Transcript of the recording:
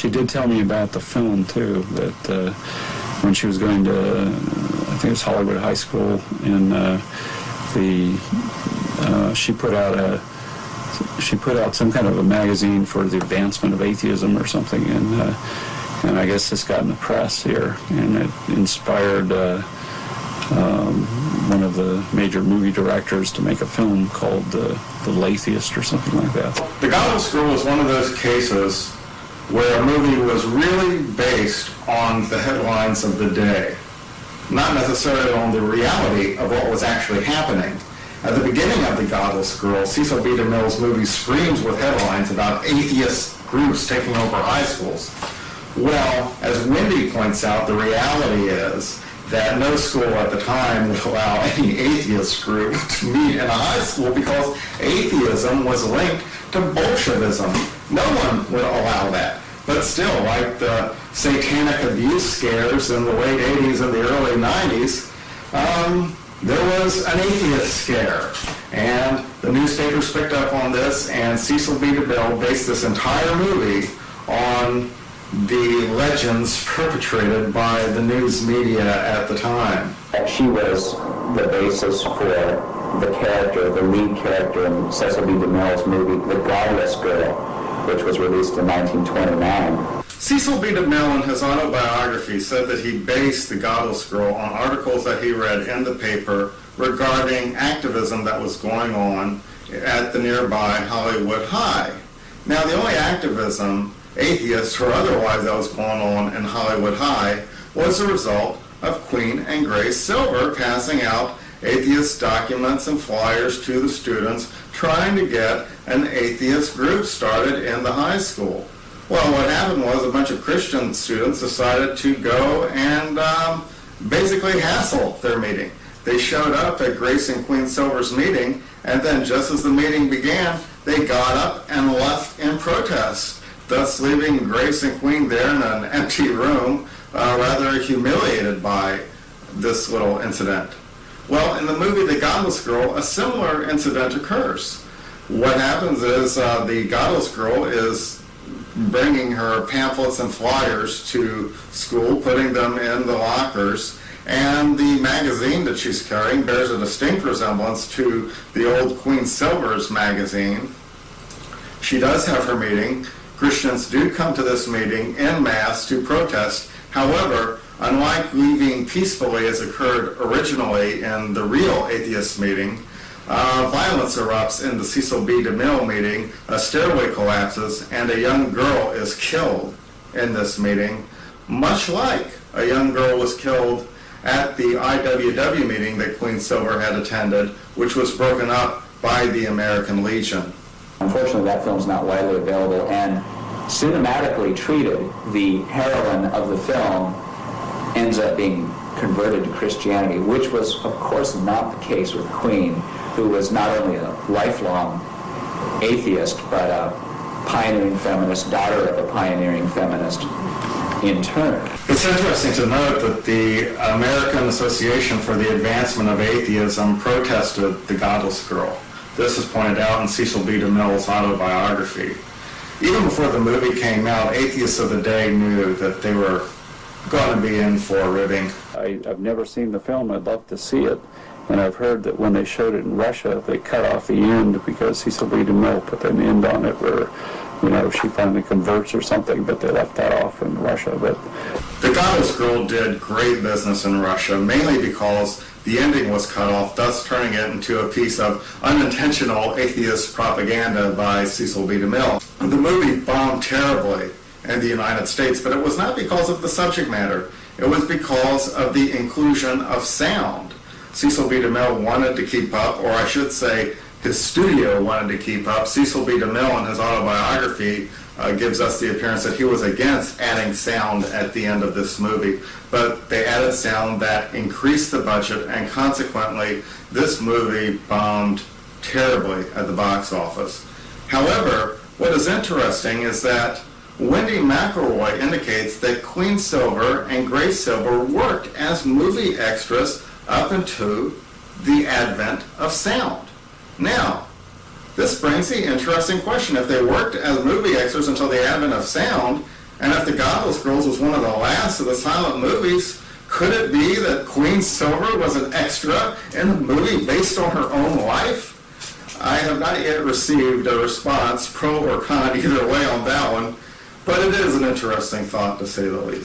she did tell me about the film too, that when she was going to, I think it was Hollywood High School, and she put out some kind of a magazine for the advancement of atheism or something, and I guess this got in the press here, and it inspired one of the major movie directors to make a film called The Latheist or something like that. The Godless Girl was one of those cases where a movie was really based on the headlines of the day, not necessarily on the reality of what was actually happening. At the beginning of The Godless Girl, Cecil B. DeMille's movie screams with headlines about atheist groups taking over high schools. Well, as Wendy points out, the reality is that no school at the time would allow any atheist group to meet in a high school because atheism was linked to Bolshevism. No one would allow that. But still, like the satanic abuse scares in the late 80s and the early 90s, there was an atheist scare. And the newspapers picked up on this, and Cecil B. DeMille based this entire movie on the legends perpetrated by the news media at the time. She was the basis for the lead character in Cecil B. DeMille's movie, The Godless Girl, which was released in 1929. Cecil B. DeMille, in his autobiography, said that he based The Godless Girl on articles that he read in the paper regarding activism that was going on at the nearby Hollywood High. Now, the only activism, atheist or otherwise, that was going on in Hollywood High was the result of Queen and Grace Silver passing out atheist documents and flyers to the students trying to get an atheist group started in the high school. Well, what happened was a bunch of Christian students decided to go and basically hassle their meeting. They showed up at Grace and Queen Silver's meeting, and then just as the meeting began, they got up and left in protest, thus leaving Grace and Queen there in an empty room, rather humiliated by this little incident. Well, in the movie The Godless Girl, a similar incident occurs. What happens is the Godless Girl is bringing her pamphlets and flyers to school, putting them in the lockers, and the magazine that she's carrying bears a distinct resemblance to the old Queen Silver's magazine. She does have her meeting. Christians do come to this meeting en masse to protest. However, unlike leaving peacefully as occurred originally in the real atheist meeting, violence erupts in the Cecil B. DeMille meeting, a stairway collapses, and a young girl is killed in this meeting, much like a young girl was killed at the IWW meeting that Queen Silver had attended, which was broken up by the American Legion. Unfortunately, that film's not widely available, and cinematically treated, the heroine of the film ends up being converted to Christianity, which was, of course, not the case with Queen, who was not only a lifelong atheist, but a pioneering feminist, daughter of a pioneering feminist in turn. It's interesting to note that the American Association for the Advancement of Atheism protested The Godless Girl. This is pointed out in Cecil B. DeMille's autobiography. Even before the movie came out, atheists of the day knew that they were going to be in for a ribbing. I've never seen the film. I'd love to see it. And I've heard that when they showed it in Russia, they cut off the end because Cecil B. DeMille put an end on it where, she finally converts or something, but they left that off in Russia. But The Godless Girl did great business in Russia, mainly because the ending was cut off, thus turning it into a piece of unintentional atheist propaganda by Cecil B. DeMille. The movie bombed terribly in the United States, but it was not because of the subject matter. It was because of the inclusion of sound. Cecil B. DeMille wanted to keep up, or I should say, his studio wanted to keep up. Cecil B. DeMille, in his autobiography, gives us the appearance that he was against adding sound at the end of this movie. But they added sound that increased the budget, and consequently, this movie bombed terribly at the box office. However, what is interesting is that Wendy McElroy indicates that Queen Silver and Grace Silver worked as movie extras up into the advent of sound. Now, this brings the interesting question. If they worked as movie extras until the advent of sound, and if Godless Girls was one of the last of the silent movies. Could it be that Queen Silver was an extra in a movie based on her own life? I have not yet received a response, pro or con, either way on that one, but it is an interesting thought to say the least.